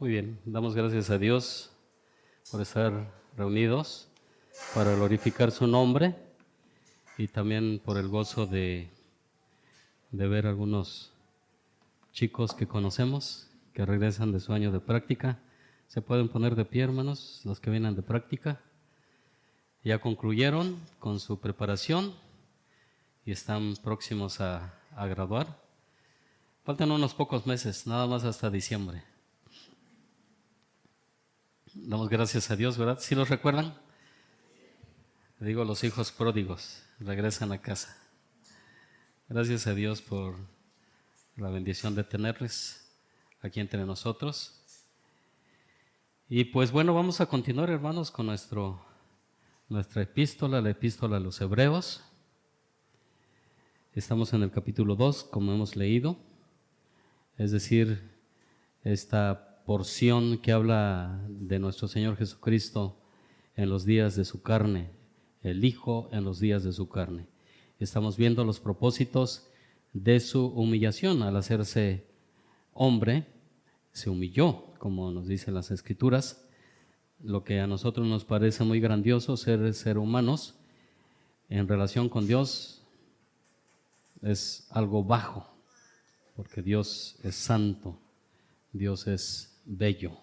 Muy bien, damos gracias a Dios por estar reunidos para glorificar su nombre y también por el gozo de ver algunos chicos que conocemos que regresan de su año de práctica. Se pueden poner de pie, hermanos, los que vienen de práctica. Ya concluyeron con su preparación y están próximos a graduar. Faltan unos pocos meses, nada más hasta diciembre. Damos gracias a Dios, ¿verdad? ¿Sí los recuerdan? Digo, los hijos pródigos regresan a casa. Gracias a Dios por la bendición de tenerles aquí entre nosotros. Y pues bueno, vamos a continuar, hermanos, con nuestra epístola, la epístola a los Hebreos. Estamos en el capítulo 2, como hemos leído, es decir, esta porción que habla de nuestro Señor Jesucristo en los días de su carne, el Hijo en los días de su carne. Estamos viendo los propósitos de su humillación. Al hacerse hombre, se humilló, como nos dicen las Escrituras. Lo que a nosotros nos parece muy grandioso, ser humanos, en relación con Dios, es algo bajo, porque Dios es santo, Dios es bello,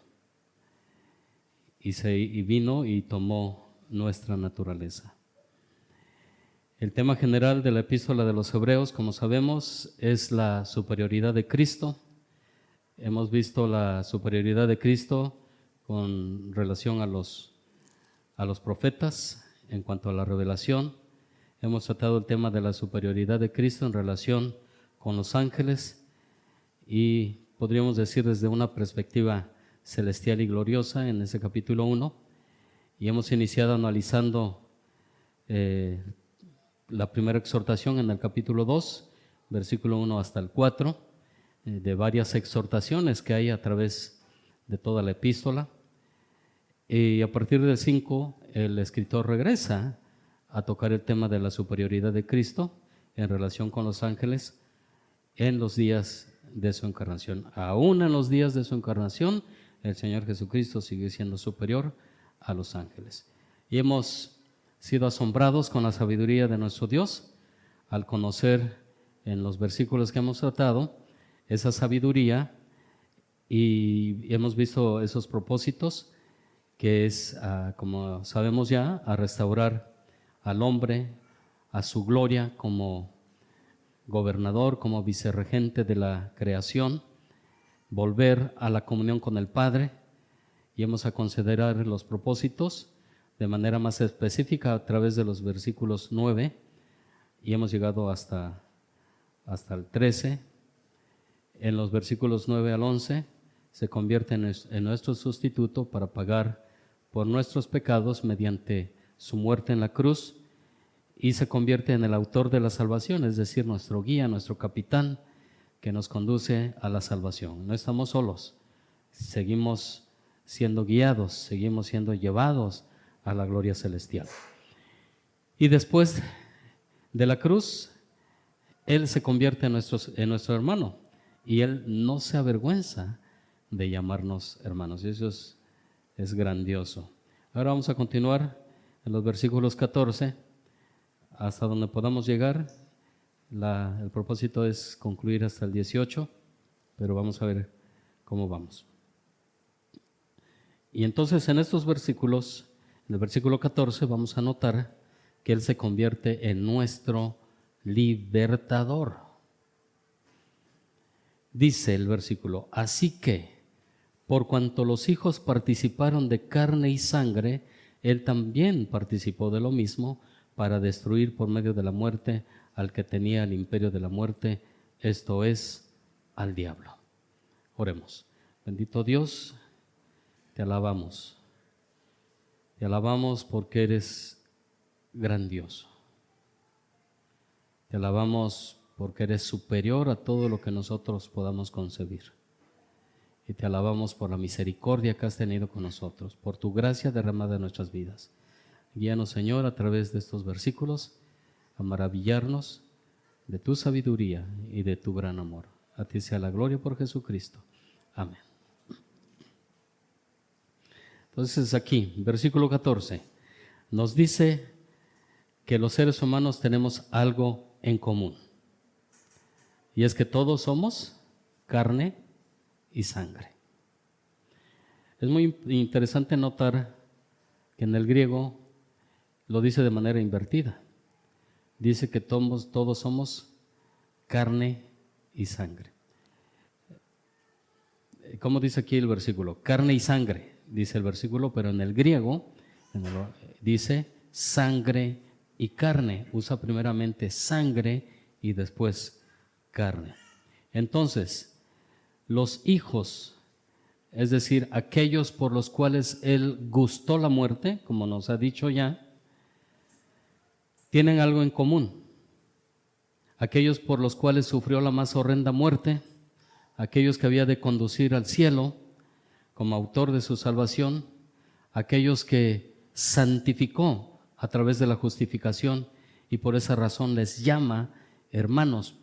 y vino y tomó nuestra naturaleza. El tema general de la epístola de los Hebreos, como sabemos, es la superioridad de Cristo. Hemos visto la superioridad de Cristo con relación a los profetas en cuanto a la revelación. Hemos tratado el tema de la superioridad de Cristo en relación con los ángeles y podríamos decir desde una perspectiva celestial y gloriosa en ese capítulo 1, y hemos iniciado analizando la primera exhortación en el capítulo 2, versículo 1 hasta el 4, de varias exhortaciones que hay a través de toda la epístola. Y a partir del 5, el escritor regresa a tocar el tema de la superioridad de Cristo en relación con los ángeles en los días de su encarnación. Aún en los días de su encarnación, el Señor Jesucristo sigue siendo superior a los ángeles. Y hemos sido asombrados con la sabiduría de nuestro Dios al conocer en los versículos que hemos tratado esa sabiduría, y hemos visto esos propósitos que es, como sabemos ya, a restaurar al hombre a su gloria como gobernador, como vicerregente de la creación, volver a la comunión con el Padre, y vamos a considerar los propósitos de manera más específica a través de los versículos 9, y hemos llegado hasta el 13. En los versículos 9 al 11 se convierte en nuestro sustituto para pagar por nuestros pecados mediante su muerte en la cruz, y se convierte en el autor de la salvación, es decir, nuestro guía, nuestro capitán, que nos conduce a la salvación. No estamos solos, seguimos siendo guiados, seguimos siendo llevados a la gloria celestial. Y después de la cruz, Él se convierte en nuestro hermano, y Él no se avergüenza de llamarnos hermanos, y eso es grandioso. Ahora vamos a continuar en los versículos 14 hasta donde podamos llegar. El propósito es concluir hasta el 18, pero vamos a ver cómo vamos. Y entonces en estos versículos, en el versículo 14, vamos a notar que Él se convierte en nuestro libertador. Dice el versículo: así que, por cuanto los hijos participaron de carne y sangre, Él también participó de lo mismo, para destruir por medio de la muerte al que tenía el imperio de la muerte, esto es, al diablo. Oremos. Bendito Dios, te alabamos. Te alabamos porque eres grandioso. Te alabamos porque eres superior a todo lo que nosotros podamos concebir. Y te alabamos por la misericordia que has tenido con nosotros, por tu gracia derramada en nuestras vidas. Guíanos, Señor, a través de estos versículos, a maravillarnos de tu sabiduría y de tu gran amor. A ti sea la gloria por Jesucristo. Amén. Entonces aquí, versículo 14, nos dice que los seres humanos tenemos algo en común. Y es que todos somos carne y sangre. Es muy interesante notar que en el griego lo dice de manera invertida. Dice que todos somos carne y sangre. ¿Cómo dice aquí el versículo? Carne y sangre, dice el versículo, pero en el griego dice sangre y carne. Usa primeramente sangre y después carne. Entonces, los hijos, es decir, aquellos por los cuales Él gustó la muerte, como nos ha dicho ya, tienen algo en común. Aquellos por los cuales sufrió la más horrenda muerte, aquellos que había de conducir al cielo como autor de su salvación, aquellos que santificó a través de la justificación y por esa razón les llama hermanos,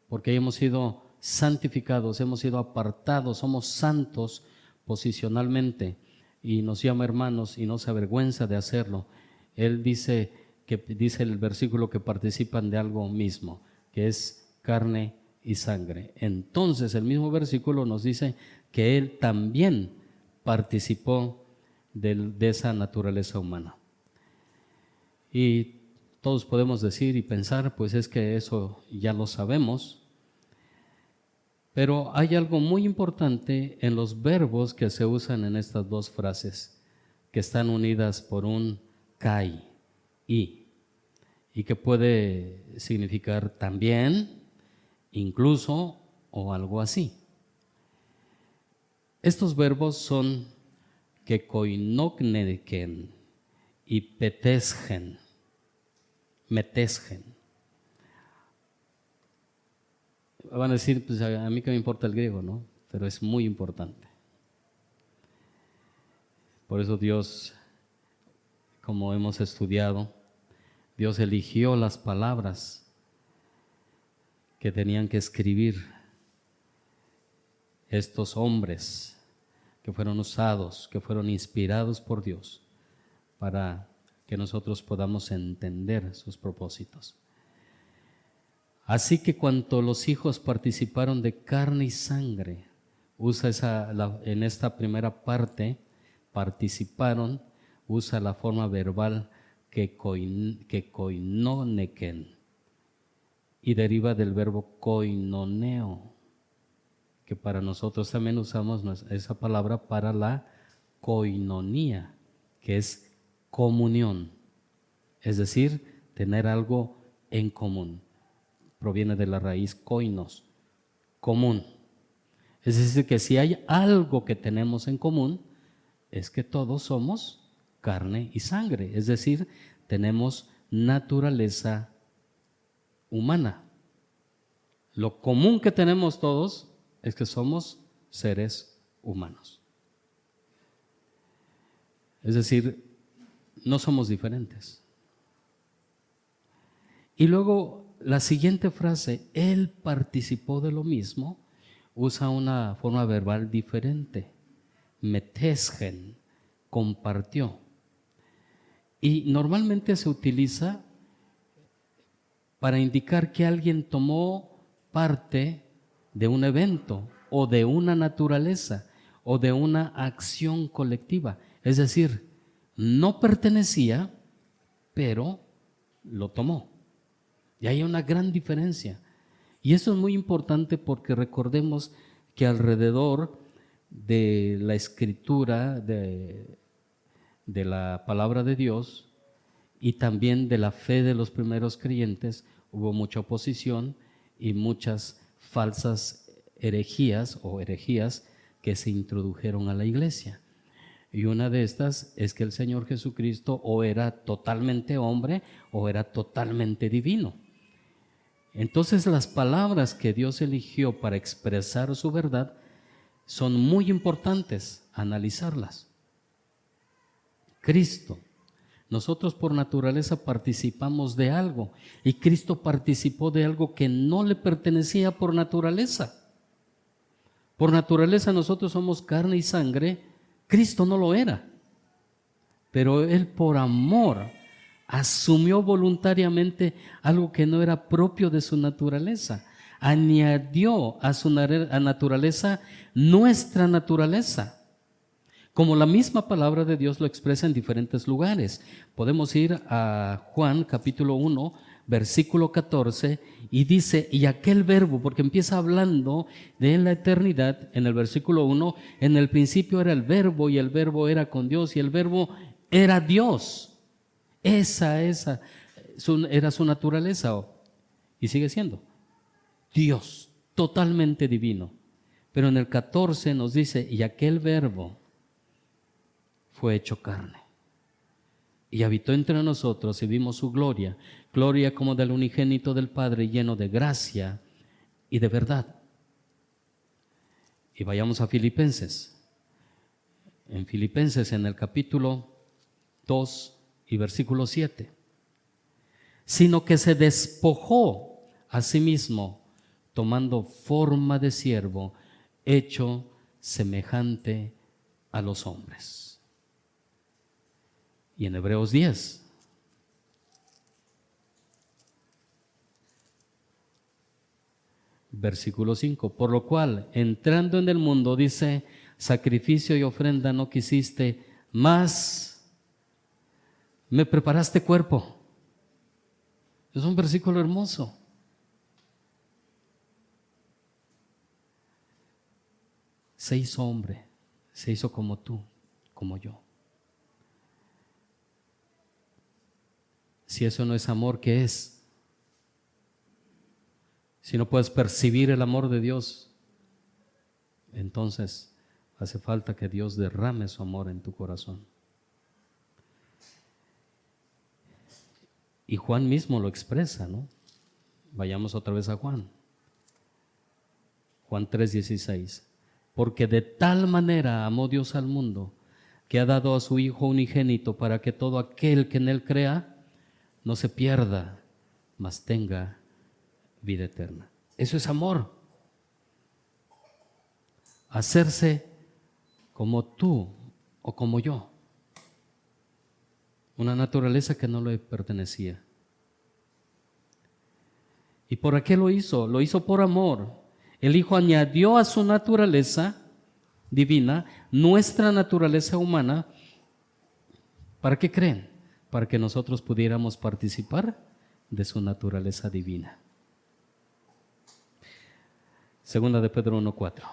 porque hemos sido santificados, hemos sido apartados, somos santos posicionalmente y nos llama hermanos y no se avergüenza de hacerlo. Él dice el versículo que participan de algo mismo, que es carne y sangre. Entonces el mismo versículo nos dice que Él también participó de esa naturaleza humana. Y todos podemos decir y pensar, pues es que eso ya lo sabemos, pero hay algo muy importante en los verbos que se usan en estas dos frases, que están unidas por un kai, y que puede significar también, incluso o algo así. Estos verbos son que koinogneken y petesgen, metesgen. Van a decir, pues a mí que me importa el griego, ¿no? Pero es muy importante. Por eso Dios, como hemos estudiado, Dios eligió las palabras que tenían que escribir estos hombres que fueron usados, que fueron inspirados por Dios para que nosotros podamos entender sus propósitos. Así que cuanto los hijos participaron de carne y sangre, en esta primera parte, participaron, usa la forma verbal que koinoneken y deriva del verbo koinoneo, que para nosotros también usamos esa palabra para la koinonía, que es comunión, es decir, tener algo en común. Proviene de la raíz koinos, común. Es decir, que si hay algo que tenemos en común, es que todos somos carne y sangre, es decir, tenemos naturaleza humana. Lo común que tenemos todos es que somos seres humanos. Es decir, no somos diferentes. Y luego la siguiente frase, Él participó de lo mismo, usa una forma verbal diferente. Metesgen, compartió. Y normalmente se utiliza para indicar que alguien tomó parte de un evento o de una naturaleza o de una acción colectiva. Es decir, no pertenecía, pero lo tomó. Y hay una gran diferencia. Y eso es muy importante porque recordemos que alrededor de la escritura, de la palabra de Dios y también de la fe de los primeros creyentes, hubo mucha oposición y muchas falsas herejías que se introdujeron a la iglesia. Y una de estas es que el Señor Jesucristo o era totalmente hombre o era totalmente divino. Entonces las palabras que Dios eligió para expresar su verdad son muy importantes analizarlas. Cristo, nosotros por naturaleza participamos de algo y Cristo participó de algo que no le pertenecía por naturaleza. Por naturaleza nosotros somos carne y sangre, Cristo no lo era. pero Él por amor asumió voluntariamente algo que no era propio de su naturaleza. Añadió a su naturaleza nuestra naturaleza, como la misma palabra de Dios lo expresa en diferentes lugares. Podemos ir a Juan capítulo 1, versículo 14, y dice, y aquel verbo, porque empieza hablando de la eternidad, en el versículo 1, en el principio era el verbo, y el verbo era con Dios, y el verbo era Dios. Esa era su naturaleza, y sigue siendo Dios, totalmente divino. Pero en el 14 nos dice, y aquel verbo fue hecho carne y habitó entre nosotros y vimos su gloria, gloria como del unigénito del Padre, lleno de gracia y de verdad. Y vayamos a Filipenses. En Filipenses, en el capítulo 2 y versículo 7. Sino que se despojó a sí mismo, tomando forma de siervo, hecho semejante a los hombres. Y en Hebreos 10, versículo 5, por lo cual, entrando en el mundo, dice, sacrificio y ofrenda no quisiste, mas me preparaste cuerpo. Es un versículo hermoso. Se hizo hombre, se hizo como tú, como yo. Si eso no es amor, ¿qué es? Si no puedes percibir el amor de Dios, entonces hace falta que Dios derrame su amor en tu corazón. Y Juan mismo lo expresa, ¿no? Vayamos otra vez a Juan. Juan 3:16. Porque de tal manera amó Dios al mundo, que ha dado a su Hijo unigénito para que todo aquel que en Él crea no se pierda, mas tenga vida eterna. Eso es amor. Hacerse como tú o como yo. Una naturaleza que no le pertenecía. ¿Y por qué lo hizo? Lo hizo por amor. El Hijo añadió a su naturaleza divina nuestra naturaleza humana. ¿Para qué creen? Para que nosotros pudiéramos participar de su naturaleza divina. Segunda de Pedro 1:4.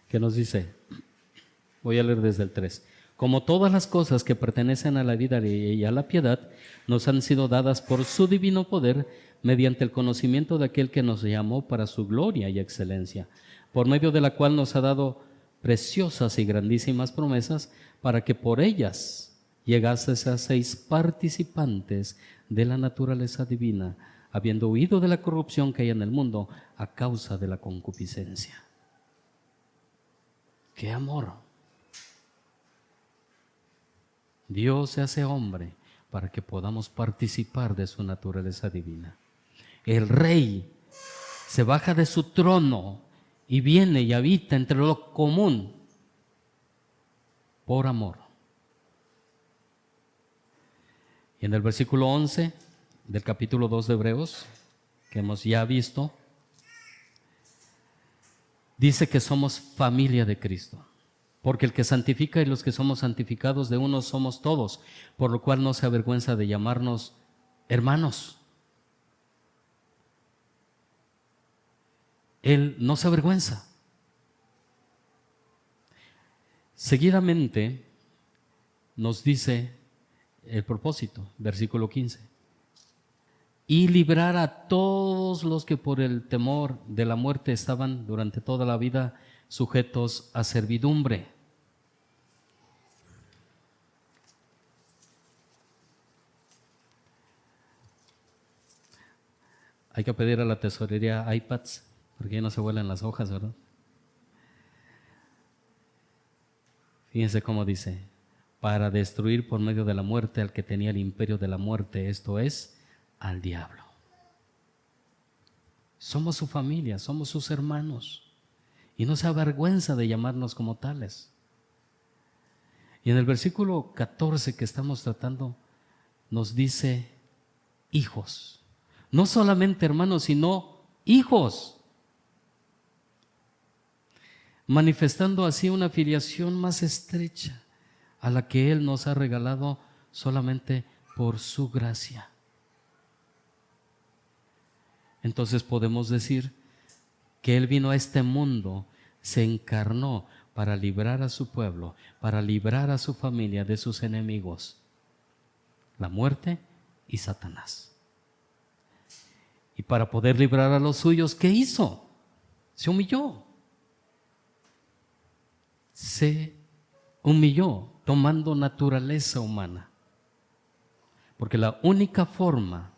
¿Qué nos dice? Voy a leer desde el 3. Como todas las cosas que pertenecen a la vida y a la piedad, nos han sido dadas por su divino poder, mediante el conocimiento de aquel que nos llamó para su gloria y excelencia, por medio de la cual nos ha dado preciosas y grandísimas promesas, para que por ellas llegases a seis participantes de la naturaleza divina, habiendo huido de la corrupción que hay en el mundo a causa de la concupiscencia. ¡Qué amor! Dios se hace hombre para que podamos participar de su naturaleza divina. El Rey se baja de su trono y viene y habita entre lo común por amor. Y en el versículo 11 del capítulo 2 de Hebreos, que hemos ya visto, dice que somos familia de Cristo. Porque el que santifica y los que somos santificados de uno somos todos, por lo cual no se avergüenza de llamarnos hermanos. Él no se avergüenza. Seguidamente nos dice el propósito, versículo 15. Y librar a todos los que por el temor de la muerte estaban durante toda la vida sujetos a servidumbre. Hay que pedir a la tesorería iPads, porque ya no se vuelan las hojas, ¿verdad? Fíjense cómo dice, para destruir por medio de la muerte al que tenía el imperio de la muerte, esto es, al diablo. Somos su familia, somos sus hermanos. Y no se avergüenza de llamarnos como tales. Y en el versículo 14 que estamos tratando, nos dice hijos. No solamente hermanos, sino hijos. Manifestando así una filiación más estrecha a la que Él nos ha regalado solamente por su gracia. Entonces podemos decir que Él vino a este mundo, se encarnó para librar a su pueblo, para librar a su familia de sus enemigos, la muerte y Satanás. Y para poder librar a los suyos, ¿qué hizo? Se humilló. Se humilló tomando naturaleza humana. Porque la única forma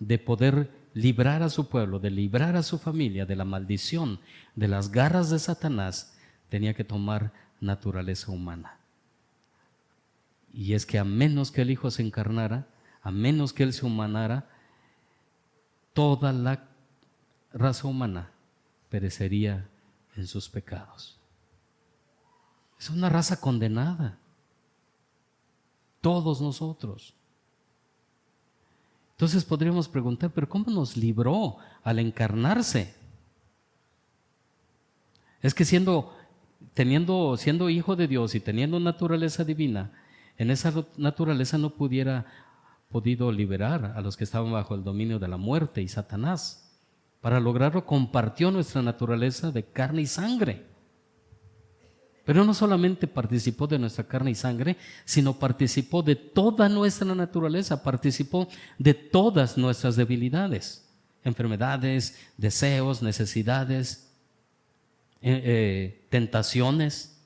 de poder librar a su pueblo, de librar a su familia de la maldición, de las garras de Satanás, tenía que tomar naturaleza humana. Y es que a menos que el Hijo se encarnara, a menos que Él se humanara, toda la raza humana perecería en sus pecados. Es una raza condenada. Todos nosotros. Entonces podríamos preguntar, ¿pero cómo nos libró al encarnarse? Es que siendo hijo de Dios y teniendo naturaleza divina, en esa naturaleza no hubiera podido liberar a los que estaban bajo el dominio de la muerte y Satanás. Para lograrlo compartió nuestra naturaleza de carne y sangre. Pero no solamente participó de nuestra carne y sangre, sino participó de toda nuestra naturaleza, participó de todas nuestras debilidades, enfermedades, deseos, necesidades, tentaciones.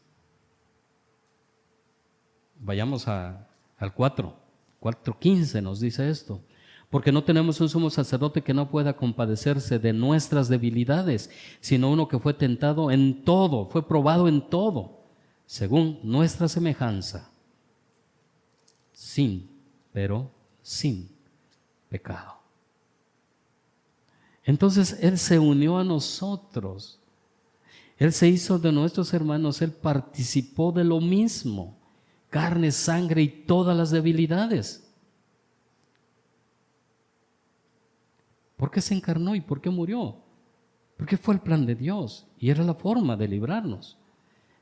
Vayamos al 4:15 nos dice esto. Porque no tenemos un sumo sacerdote que no pueda compadecerse de nuestras debilidades, sino uno que fue tentado en todo, fue probado en todo, según nuestra semejanza, pero sin pecado. Entonces Él se unió a nosotros, Él se hizo de nuestros hermanos, Él participó de lo mismo, carne, sangre y todas las debilidades. ¿Por qué se encarnó y por qué murió? Porque fue el plan de Dios y era la forma de librarnos.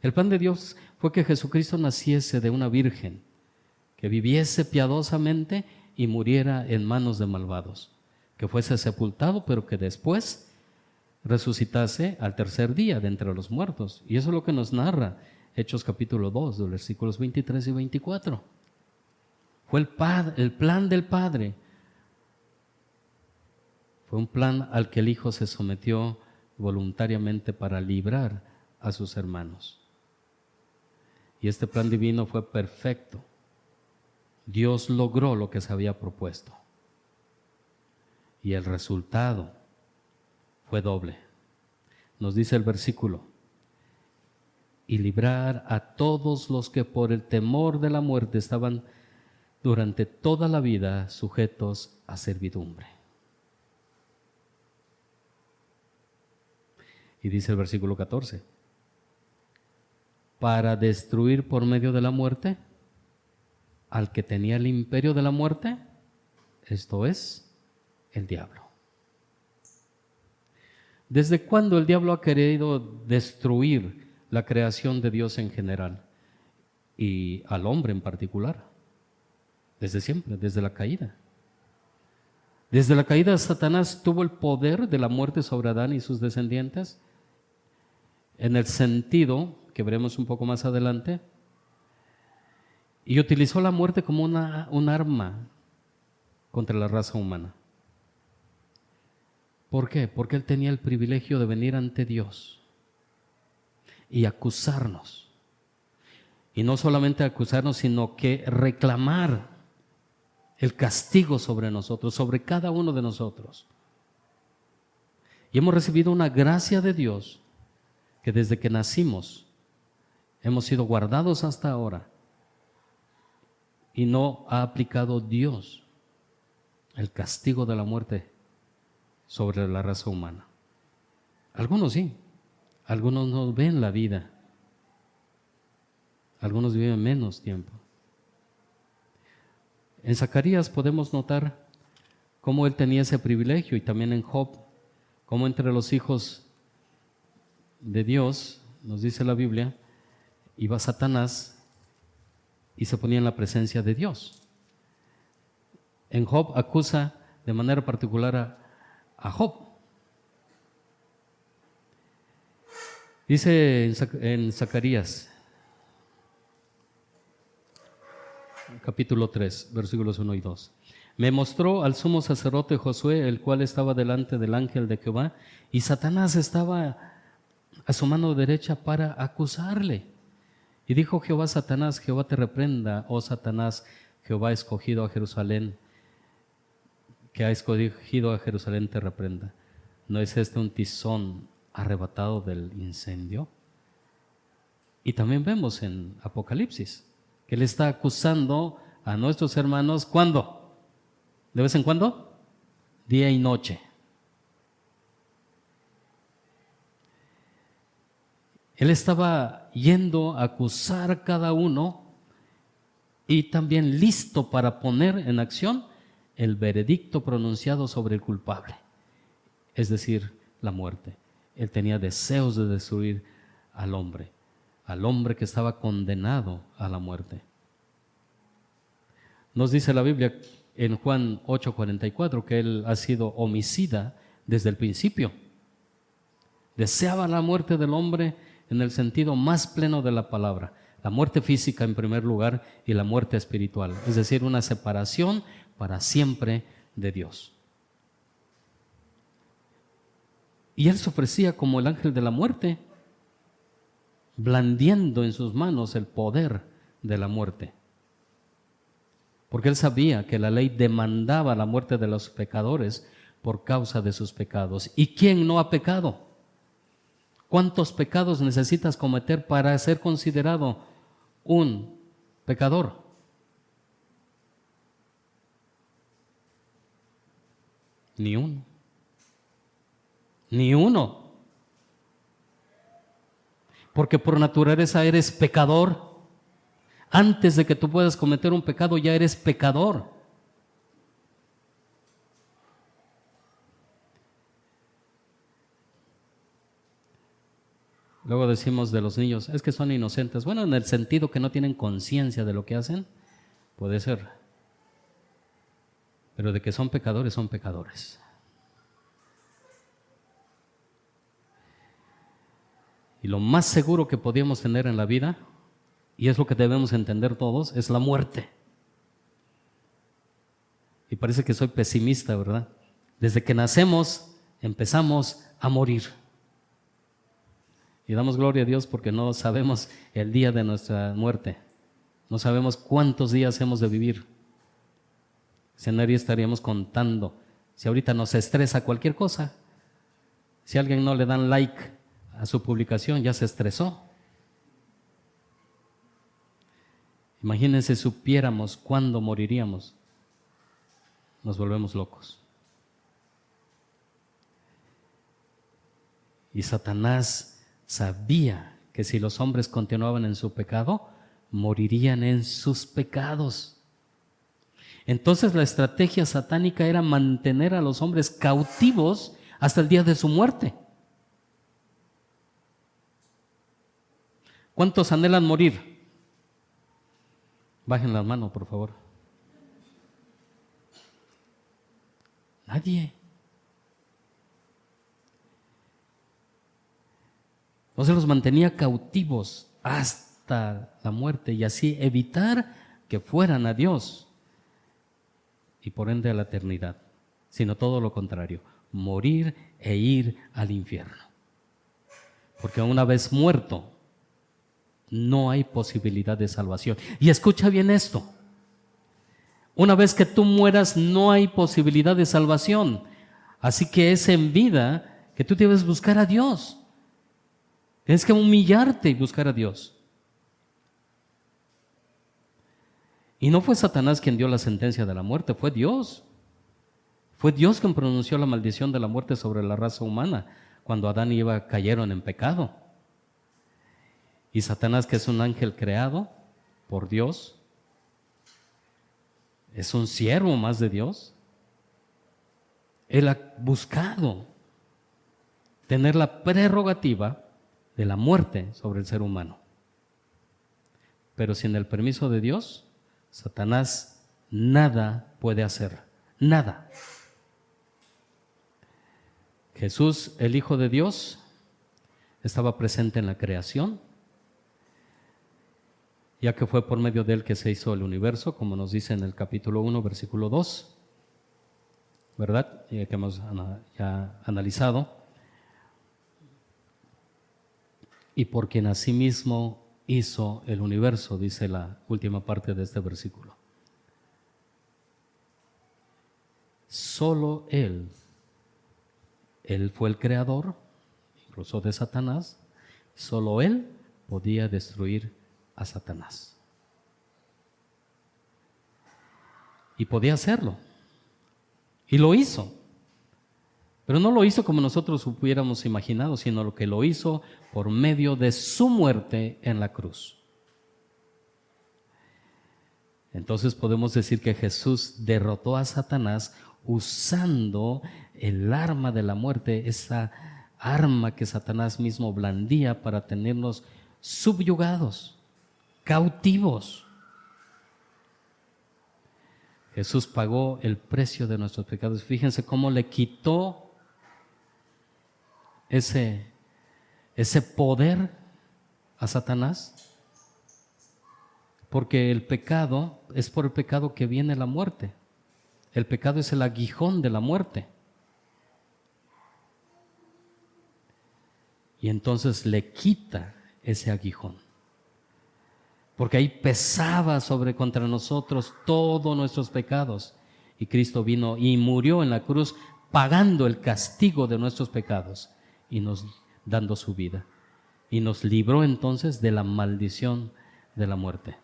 El plan de Dios fue que Jesucristo naciese de una virgen, que viviese piadosamente y muriera en manos de malvados, que fuese sepultado, pero que después resucitase al tercer día de entre los muertos. Y eso es lo que nos narra Hechos capítulo 2, de versículos 23 y 24. Fue el plan del Padre. Fue un plan al que el Hijo se sometió voluntariamente para librar a sus hermanos. Y este plan divino fue perfecto. Dios logró lo que se había propuesto. Y el resultado fue doble. Nos dice el versículo: y librar a todos los que por el temor de la muerte estaban durante toda la vida sujetos a servidumbre. Y dice el versículo 14, para destruir por medio de la muerte al que tenía el imperio de la muerte, esto es, el diablo. ¿Desde cuándo el diablo ha querido destruir la creación de Dios en general y al hombre en particular? Desde siempre, desde la caída. Desde la caída, Satanás tuvo el poder de la muerte sobre Adán y sus descendientes, en el sentido que veremos un poco más adelante, y utilizó la muerte como un arma contra la raza humana. ¿Por qué? Porque él tenía el privilegio de venir ante Dios y acusarnos. Y no solamente acusarnos, sino que reclamar el castigo sobre nosotros, sobre cada uno de nosotros. Y hemos recibido una gracia de Dios que desde que nacimos hemos sido guardados hasta ahora y no ha aplicado Dios el castigo de la muerte sobre la raza humana. Algunos sí, algunos no ven la vida, algunos viven menos tiempo. En Zacarías podemos notar cómo él tenía ese privilegio, y también en Job, cómo entre los hijos de Dios, nos dice la Biblia, iba Satanás y se ponía en la presencia de Dios. En Job acusa de manera particular a Job. Dice en Zacarías, capítulo 3, versículos 1 y 2. Me mostró al sumo sacerdote Josué, el cual estaba delante del ángel de Jehová, y Satanás estaba a su mano derecha para acusarle. Y dijo Jehová a Satanás, Jehová te reprenda, oh Satanás, Jehová ha escogido a Jerusalén, que ha escogido a Jerusalén te reprenda. ¿No es este un tizón arrebatado del incendio? Y también vemos en Apocalipsis que él está acusando a nuestros hermanos, ¿cuándo? ¿De vez en cuando? Día y noche. Él estaba yendo a acusar a cada uno y también listo para poner en acción el veredicto pronunciado sobre el culpable, es decir, la muerte. Él tenía deseos de destruir al hombre que estaba condenado a la muerte. Nos dice la Biblia en Juan 8:44 que él ha sido homicida desde el principio. Deseaba la muerte del hombre en el sentido más pleno de la palabra. La muerte física en primer lugar y la muerte espiritual, es decir, una separación para siempre de Dios. Y él se ofrecía como el ángel de la muerte, blandiendo en sus manos el poder de la muerte. Porque él sabía que la ley demandaba la muerte de los pecadores por causa de sus pecados. ¿Y quién no ha pecado? ¿Cuántos pecados necesitas cometer para ser considerado un pecador? Ni uno. Ni uno. Porque por naturaleza eres pecador. Antes de que tú puedas cometer un pecado, ya eres pecador. Luego decimos de los niños, es que son inocentes. Bueno, en el sentido que no tienen conciencia de lo que hacen, puede ser. Pero de que son pecadores, son pecadores. Y lo más seguro que podíamos tener en la vida, y es lo que debemos entender todos, es la muerte. Y parece que soy pesimista, ¿verdad? Desde que nacemos, empezamos a morir. Y damos gloria a Dios porque no sabemos el día de nuestra muerte. No sabemos cuántos días hemos de vivir. Si nadie estaríamos contando. Si ahorita nos estresa cualquier cosa, si a alguien no le dan like a su publicación, ya se estresó. Imagínense, supiéramos cuándo moriríamos. Nos volvemos locos. Y Satanás sabía que si los hombres continuaban en su pecado, morirían en sus pecados. Entonces la estrategia satánica era mantener a los hombres cautivos hasta el día de su muerte. ¿Cuántos anhelan morir? Bajen la mano, por favor. Nadie. Entonces los mantenía cautivos hasta la muerte y así evitar que fueran a Dios y por ende a la eternidad, sino todo lo contrario, morir e ir al infierno. Porque una vez muerto, no hay posibilidad de salvación. Y escucha bien esto. Una vez que tú mueras, no hay posibilidad de salvación. Así que es en vida que tú debes buscar a Dios. Tienes que humillarte y buscar a Dios. Y no fue Satanás quien dio la sentencia de la muerte, fue Dios. Fue Dios quien pronunció la maldición de la muerte sobre la raza humana cuando Adán y Eva cayeron en pecado. Y Satanás, que es un ángel creado por Dios, es un siervo más de Dios. Él ha buscado tener la prerrogativa de la muerte sobre el ser humano. Pero sin el permiso de Dios, Satanás nada puede hacer, nada. Jesús, el Hijo de Dios, estaba presente en la creación, ya que fue por medio de él que se hizo el universo, como nos dice en el capítulo 1, versículo 2, ¿verdad? Que hemos ya analizado. Y por quien asimismo hizo el universo, dice la última parte de este versículo. Solo Él fue el creador, incluso de Satanás, solo Él podía destruir a Satanás. Y podía hacerlo. Y lo hizo. Pero no lo hizo como nosotros hubiéramos imaginado, sino lo que lo hizo por medio de su muerte en la cruz. Entonces podemos decir que Jesús derrotó a Satanás usando el arma de la muerte, esa arma que Satanás mismo blandía para tenernos subyugados, cautivos. Jesús pagó el precio de nuestros pecados. Fíjense cómo le quitó ese poder a Satanás, porque el pecado, es por el pecado que viene la muerte. El pecado es el aguijón de la muerte. Y entonces le quita ese aguijón, porque ahí pesaba contra nosotros todos nuestros pecados, y Cristo vino y murió en la cruz pagando el castigo de nuestros pecados y nos dando su vida, y nos libró entonces de la maldición de la muerte.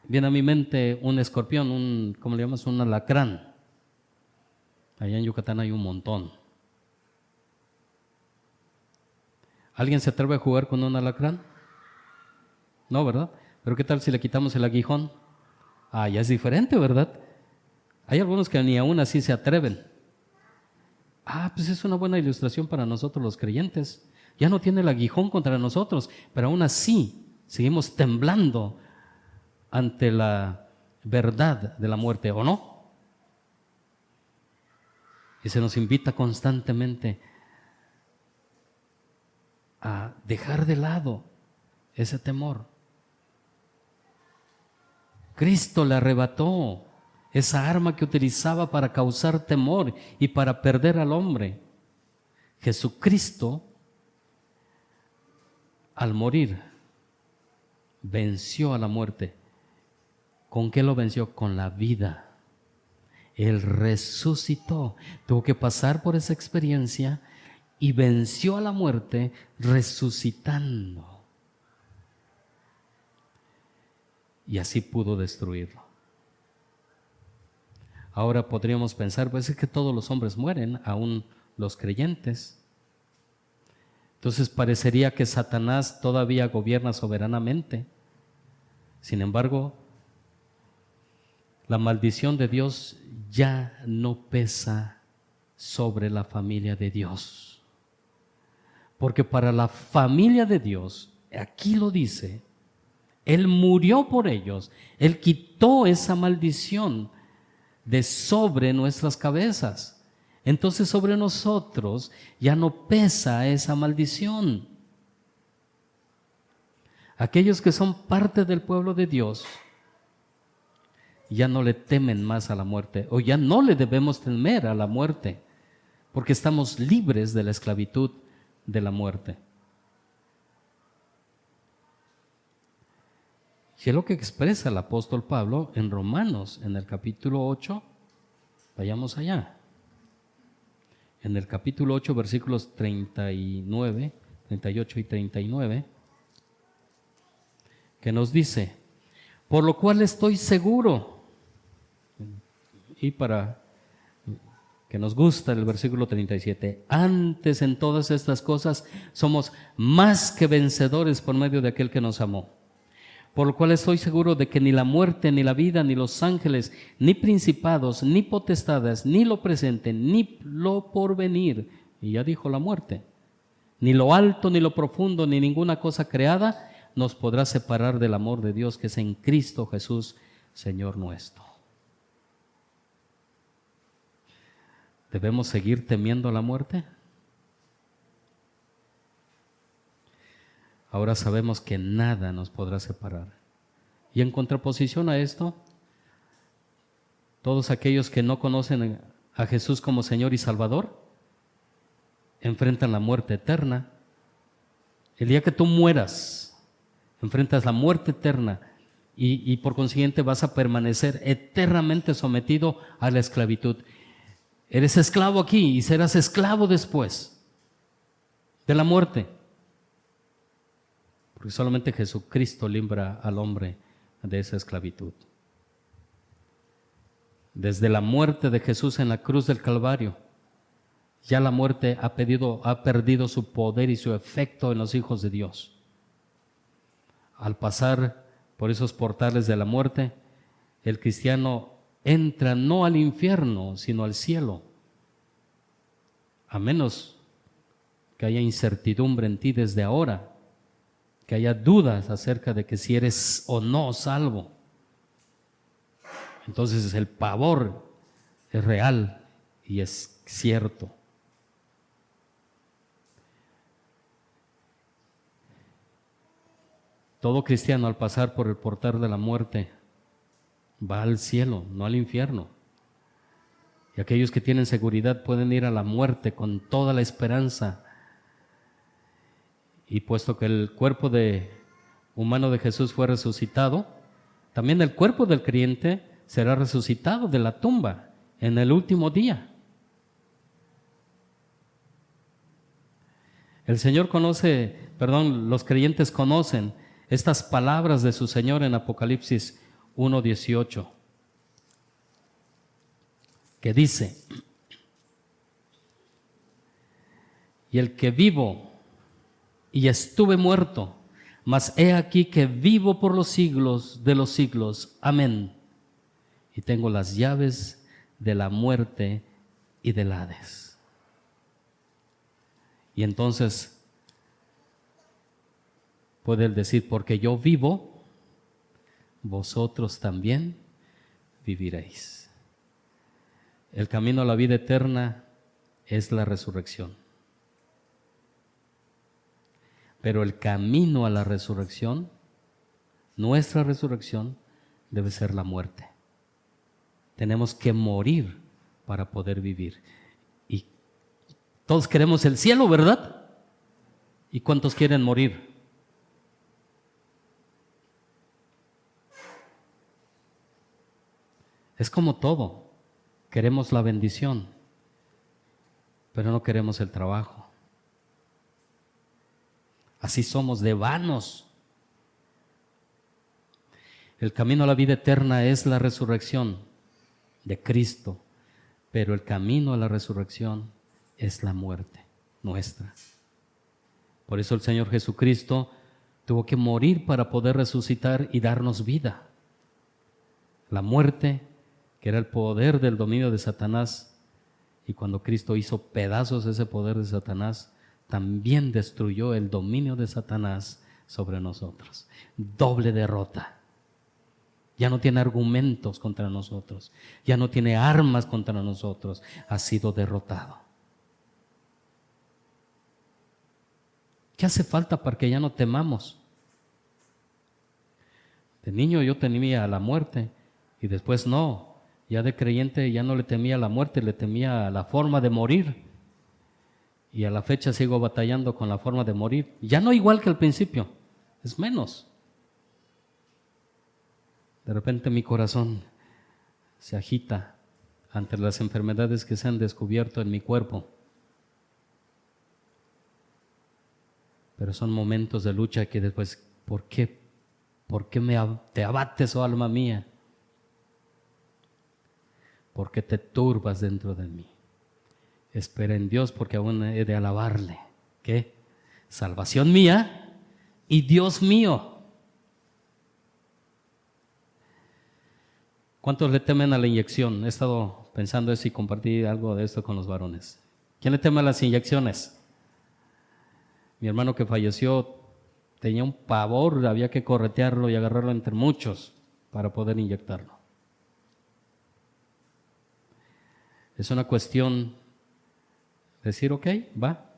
Viene a mi mente un escorpión, ¿cómo le llamas? Un alacrán. Allá en Yucatán hay un montón. ¿Alguien se atreve a jugar con un alacrán? No, ¿verdad? Pero ¿qué tal si le quitamos el aguijón? Ya es diferente, ¿verdad? Hay algunos que ni aún así se atreven. Pues es una buena ilustración para nosotros los creyentes. Ya no tiene el aguijón contra nosotros, pero aún así seguimos temblando ante la verdad de la muerte, ¿o no? Y se nos invita constantemente a dejar de lado ese temor. Cristo le arrebató esa arma que utilizaba para causar temor y para perder al hombre. Jesucristo, al morir, venció a la muerte. ¿Con qué lo venció? Con la vida. Él resucitó. Tuvo que pasar por esa experiencia y venció a la muerte resucitando. Y así pudo destruirlo. Ahora podríamos pensar, pues es que todos los hombres mueren, aún los creyentes. Entonces parecería que Satanás todavía gobierna soberanamente. Sin embargo, la maldición de Dios ya no pesa sobre la familia de Dios. Porque para la familia de Dios, aquí lo dice, Él murió por ellos, Él quitó esa maldición de sobre nuestras cabezas. Entonces sobre nosotros ya no pesa esa maldición. Aquellos que son parte del pueblo de Dios ya no le temen más a la muerte, o ya no le debemos temer a la muerte, porque estamos libres de la esclavitud de la muerte. Y es lo que expresa el apóstol Pablo en Romanos, en el capítulo 8, vayamos allá. En el capítulo 8, versículos 39, 38 y 39, que nos dice: por lo cual estoy seguro, Y para que nos gusta el versículo 37, antes en todas estas cosas somos más que vencedores por medio de aquel que nos amó. Por lo cual estoy seguro de que ni la muerte, ni la vida, ni los ángeles, ni principados, ni potestades, ni lo presente, ni lo porvenir, y ya dijo la muerte, ni lo alto, ni lo profundo, ni ninguna cosa creada nos podrá separar del amor de Dios que es en Cristo Jesús, Señor nuestro. ¿Debemos seguir temiendo la muerte? Ahora sabemos que nada nos podrá separar. Y en contraposición a esto, todos aquellos que no conocen a Jesús como Señor y Salvador, enfrentan la muerte eterna. El día que tú mueras, enfrentas la muerte eterna y por consiguiente vas a permanecer eternamente sometido a la esclavitud. Eres esclavo aquí y serás esclavo después de la muerte. Porque solamente Jesucristo libra al hombre de esa esclavitud. Desde la muerte de Jesús en la cruz del Calvario, ya la muerte ha perdido su poder y su efecto en los hijos de Dios. Al pasar por esos portales de la muerte, el cristiano entra no al infierno, sino al cielo. A menos que haya incertidumbre en ti desde ahora, que haya dudas acerca de que si eres o no salvo. Entonces el pavor es real y es cierto. Todo cristiano al pasar por el portal de la muerte va al cielo, no al infierno. Y aquellos que tienen seguridad pueden ir a la muerte con toda la esperanza. Y puesto que el cuerpo humano de Jesús fue resucitado, también el cuerpo del creyente será resucitado de la tumba en el último día. Los creyentes conocen estas palabras de su Señor en Apocalipsis 1:18, que dice: y el que vivo y estuve muerto, mas he aquí que vivo por los siglos de los siglos. Amén. Y tengo las llaves de la muerte y del Hades. Y entonces puede él decir: porque yo vivo, vosotros también viviréis. El camino a la vida eterna es la resurrección. Pero el camino a la resurrección, nuestra resurrección, debe ser la muerte. Tenemos que morir para poder vivir. Y todos queremos el cielo, ¿verdad? ¿Y cuántos quieren morir? Es como todo. Queremos la bendición, pero no queremos el trabajo. Así somos de vanos. El camino a la vida eterna es la resurrección de Cristo, pero el camino a la resurrección es la muerte nuestra. Por eso el Señor Jesucristo tuvo que morir para poder resucitar y darnos vida. La muerte, que era el poder del dominio de Satanás, y cuando Cristo hizo pedazos ese poder de Satanás, también destruyó el dominio de Satanás sobre nosotros. Doble derrota. Ya no tiene argumentos contra nosotros. Ya no tiene armas contra nosotros. Ha sido derrotado. ¿Qué hace falta para que ya no temamos? De niño yo temía a la muerte y después no. Ya de creyente ya no le temía a la muerte, le temía a la forma de morir. Y a la fecha sigo batallando con la forma de morir. Ya no igual que al principio, es menos. De repente mi corazón se agita ante las enfermedades que se han descubierto en mi cuerpo. Pero son momentos de lucha que después, ¿por qué te abates, oh alma mía? ¿Por qué te turbas dentro de mí? Espera en Dios, porque aún he de alabarle. ¿Qué? Salvación mía y Dios mío. ¿Cuántos le temen a la inyección? He estado pensando eso y compartí algo de esto con los varones. ¿Quién le teme a las inyecciones? Mi hermano que falleció tenía un pavor, había que corretearlo y agarrarlo entre muchos para poder inyectarlo. Es una cuestión de decir, ok, va,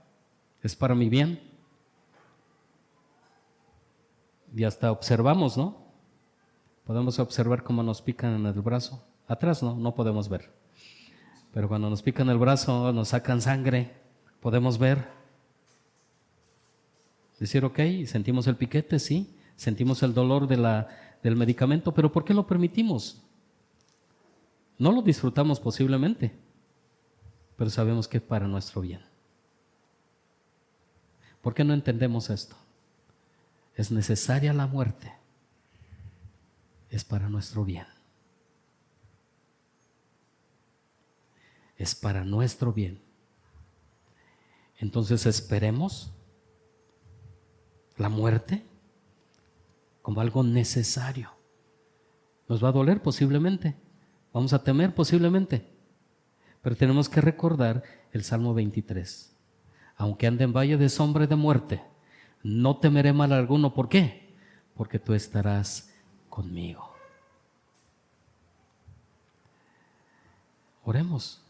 es para mi bien. Y hasta observamos, ¿no? Podemos observar cómo nos pican en el brazo. Atrás no podemos ver. Pero cuando nos pican el brazo, nos sacan sangre, podemos ver. Decir, ok, sentimos el piquete, sí, sentimos el dolor del medicamento, pero ¿por qué lo permitimos? No lo disfrutamos posiblemente, pero sabemos que es para nuestro bien. ¿Por qué no entendemos esto? Es necesaria la muerte, es para nuestro bien. Es para nuestro bien. Entonces esperemos la muerte como algo necesario. Nos va a doler posiblemente, vamos a temer posiblemente, pero tenemos que recordar el Salmo 23. Aunque ande en valle de sombra y de muerte, no temeré mal alguno. ¿Por qué? Porque tú estarás conmigo. Oremos,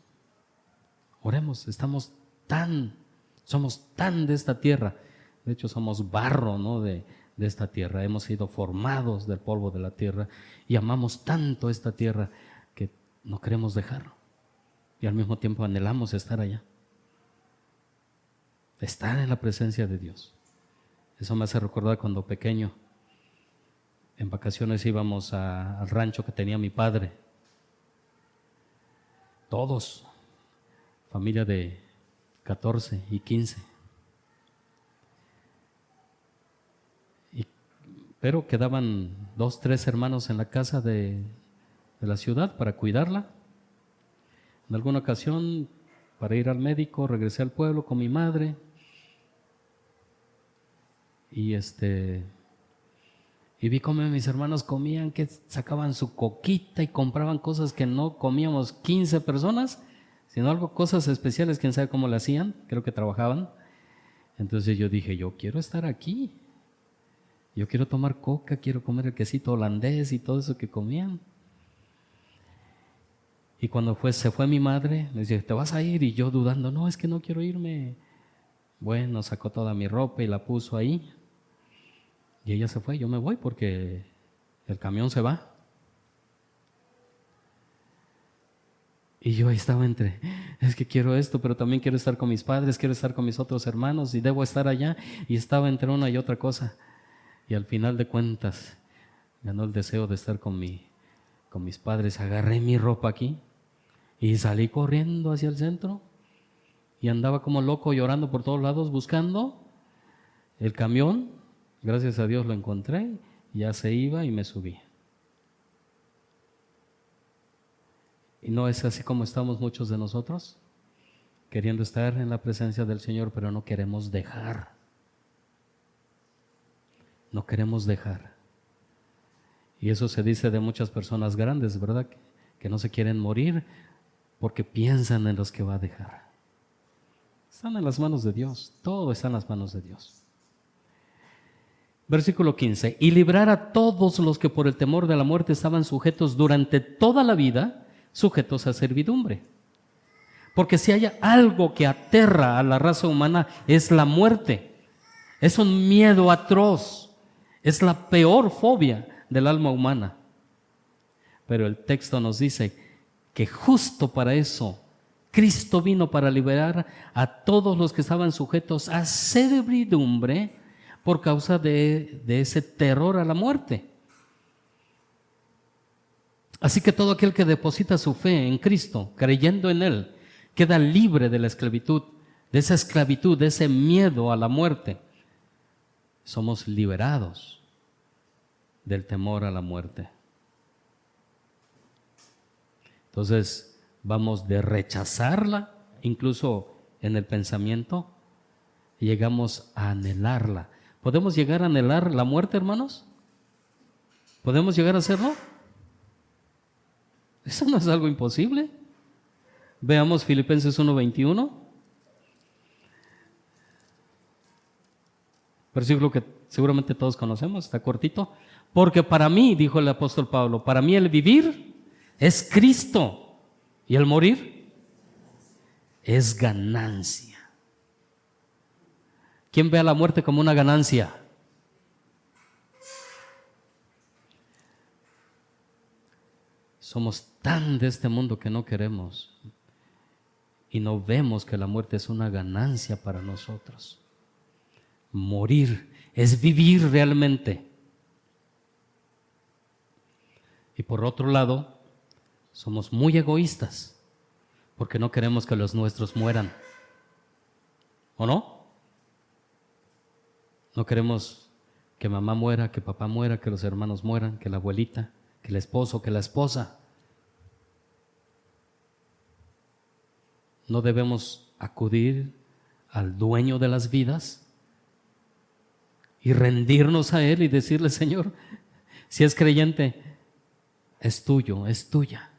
somos tan de esta tierra. De hecho, somos barro, ¿no? de esta tierra. Hemos sido formados del polvo de la tierra y amamos tanto esta tierra que no queremos dejarlo. Y al mismo tiempo anhelamos estar allá. Estar en la presencia de Dios. Eso me hace recordar cuando pequeño, en vacaciones íbamos al rancho que tenía mi padre. Todos, familia de 14 y 15. Pero quedaban 2, 3 hermanos en la casa de la ciudad para cuidarla. En alguna ocasión, para ir al médico, regresé al pueblo con mi madre. Y vi cómo mis hermanos comían, que sacaban su coquita y compraban cosas que no comíamos 15 personas, sino algo, cosas especiales, quién sabe cómo le hacían, creo que trabajaban. Entonces yo dije, yo quiero estar aquí. Yo quiero tomar coca, quiero comer el quesito holandés y todo eso que comían. Y cuando se fue mi madre, me dice, ¿te vas a ir? Y yo dudando, no, es que no quiero irme. Bueno, sacó toda mi ropa y la puso ahí. Y ella se fue, yo me voy porque el camión se va. Y yo ahí estaba es que quiero esto, pero también quiero estar con mis padres, quiero estar con mis otros hermanos y debo estar allá. Y estaba entre una y otra cosa. Y al final de cuentas, ganó el deseo de estar con mis padres. Agarré mi ropa aquí y salí corriendo hacia el centro y andaba como loco llorando por todos lados buscando el camión. Gracias a Dios lo encontré, ya se iba y me subí. ¿Y no es así como estamos muchos de nosotros? Queriendo estar en la presencia del Señor, pero no queremos dejar. No queremos dejar. Y eso se dice de muchas personas grandes, ¿verdad? Que no se quieren morir porque piensan en los que va a dejar. Están en las manos de Dios, todo está en las manos de Dios. Versículo 15, y librar a todos los que por el temor de la muerte estaban sujetos durante toda la vida, sujetos a servidumbre. Porque si hay algo que aterra a la raza humana es la muerte. Es un miedo atroz, es la peor fobia del alma humana. Pero el texto nos dice que justo para eso Cristo vino, para liberar a todos los que estaban sujetos a servidumbre por causa de ese terror a la muerte. Así que todo aquel que deposita su fe en Cristo, creyendo en Él, queda libre de la esclavitud, de ese miedo a la muerte. Somos liberados del temor a la muerte. Entonces, vamos de rechazarla, incluso en el pensamiento, y llegamos a anhelarla. ¿Podemos llegar a anhelar la muerte, hermanos? ¿Podemos llegar a hacerlo? Eso no es algo imposible. Veamos Filipenses 1:21. Versículo que seguramente todos conocemos, está cortito. Porque para mí, dijo el apóstol Pablo, para mí el vivir es Cristo y el morir es ganancia. ¿Quién ve a la muerte como una ganancia? Somos tan de este mundo que no queremos y no vemos que la muerte es una ganancia para nosotros. Morir es vivir realmente. Y por otro lado, somos muy egoístas porque no queremos que los nuestros mueran. ¿O no? No queremos que mamá muera, que papá muera, que los hermanos mueran, que la abuelita, que el esposo, que la esposa. No debemos acudir al dueño de las vidas y rendirnos a Él y decirle, Señor, si es creyente, es tuyo, es tuya.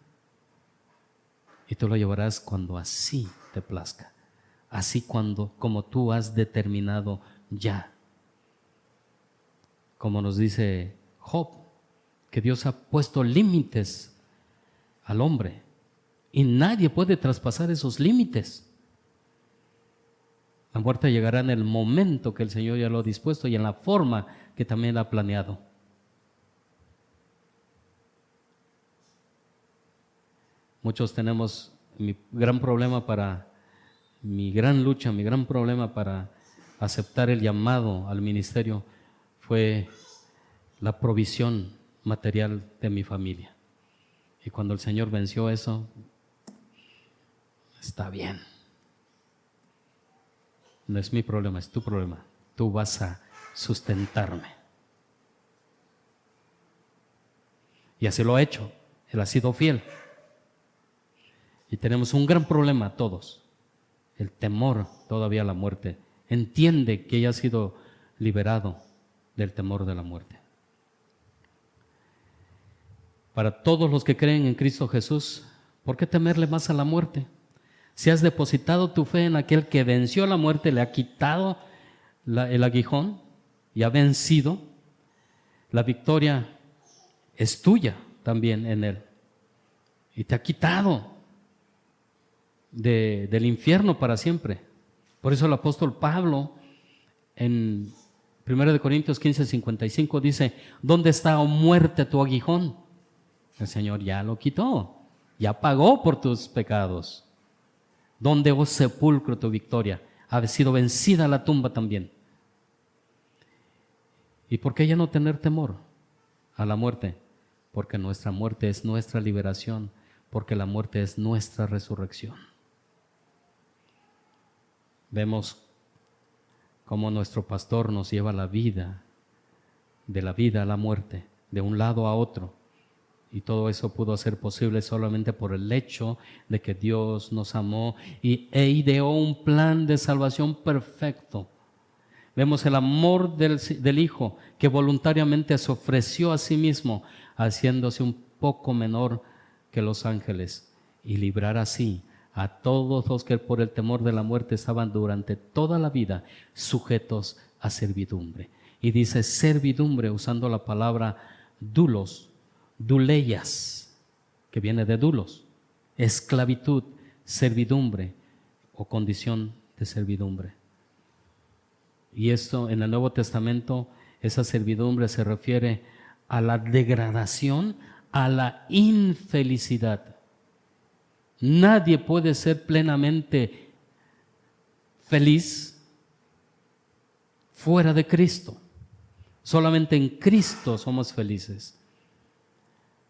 Y tú lo llevarás cuando así te plazca, así como tú has determinado ya. Como nos dice Job, que Dios ha puesto límites al hombre y nadie puede traspasar esos límites. La muerte llegará en el momento que el Señor ya lo ha dispuesto y en la forma que también ha planeado. Muchos tenemos mi gran problema para aceptar el llamado al ministerio fue la provisión material de mi familia. Y cuando el Señor venció eso, está bien. No es mi problema, es tu problema. Tú vas a sustentarme. Y así lo ha hecho. Él ha sido fiel. Y tenemos un gran problema todos. El temor todavía a la muerte. Entiende que ya ha sido liberado del temor de la muerte. Para todos los que creen en Cristo Jesús, ¿por qué temerle más a la muerte? Si has depositado tu fe en aquel que venció la muerte, le ha quitado el aguijón y ha vencido, la victoria es tuya también en Él. Y te ha quitado del infierno para siempre. Por eso el apóstol Pablo en 1 Corintios 15:55 dice, ¿dónde está, oh muerte, tu aguijón? El Señor ya lo quitó, ya pagó por tus pecados. ¿Dónde, oh sepulcro, tu victoria? Ha sido vencida la tumba también. ¿Y por qué ya no tener temor a la muerte? Porque nuestra muerte es nuestra liberación, porque la muerte es nuestra resurrección. Vemos cómo nuestro pastor nos lleva la vida, de la vida a la muerte, de un lado a otro. Y todo eso pudo ser posible solamente por el hecho de que Dios nos amó e ideó un plan de salvación perfecto. Vemos el amor del Hijo que voluntariamente se ofreció a sí mismo, haciéndose un poco menor que los ángeles, y librar así a todos los que por el temor de la muerte estaban durante toda la vida sujetos a servidumbre. Y dice servidumbre usando la palabra dulos, duleias, que viene de dulos, esclavitud, servidumbre o condición de servidumbre. Y esto en el Nuevo Testamento, esa servidumbre se refiere a la degradación, a la infelicidad. Nadie puede ser plenamente feliz fuera de Cristo. Solamente en Cristo somos felices.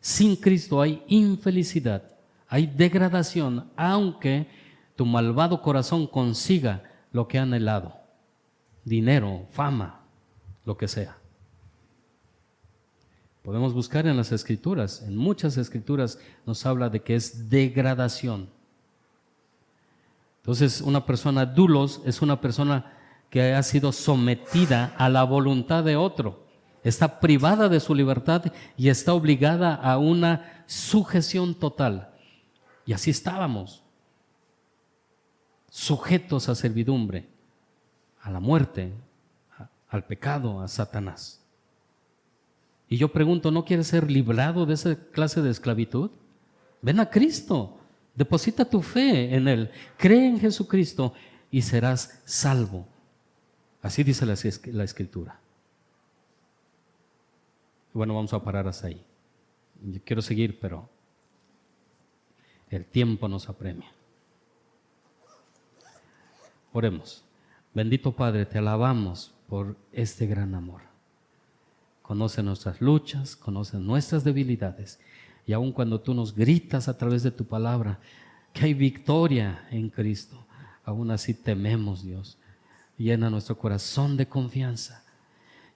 Sin Cristo hay infelicidad, hay degradación, aunque tu malvado corazón consiga lo que ha anhelado, dinero, fama, lo que sea. Podemos buscar en las Escrituras, en muchas Escrituras nos habla de que es degradación. Entonces, una persona dulos es una persona que ha sido sometida a la voluntad de otro. Está privada de su libertad y está obligada a una sujeción total. Y así estábamos, sujetos a servidumbre, a la muerte, al pecado, a Satanás. Y yo pregunto, ¿no quieres ser librado de esa clase de esclavitud? Ven a Cristo, deposita tu fe en Él, cree en Jesucristo y serás salvo. Así dice la Escritura. Bueno, vamos a parar hasta ahí. Yo quiero seguir, pero el tiempo nos apremia. Oremos. Bendito Padre, te alabamos por este gran amor. Conoce nuestras luchas, conoce nuestras debilidades. Y aun cuando tú nos gritas a través de tu palabra que hay victoria en Cristo, aún así tememos, Dios. Llena nuestro corazón de confianza.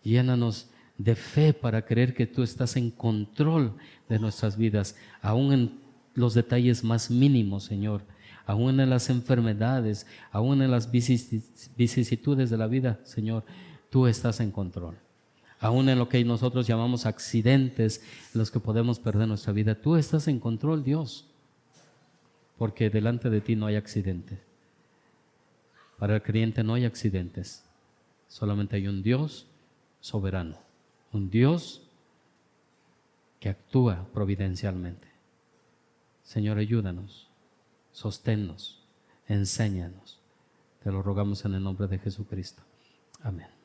Llénanos de fe para creer que tú estás en control de nuestras vidas, aún en los detalles más mínimos, Señor, aún en las enfermedades, aún en las vicisitudes de la vida, Señor, tú estás en control. Aún en lo que nosotros llamamos accidentes, los que podemos perder nuestra vida, tú estás en control, Dios, porque delante de ti no hay accidentes. Para el creyente no hay accidentes, solamente hay un Dios soberano, un Dios que actúa providencialmente. Señor, ayúdanos, sosténnos, enséñanos. Te lo rogamos en el nombre de Jesucristo. Amén.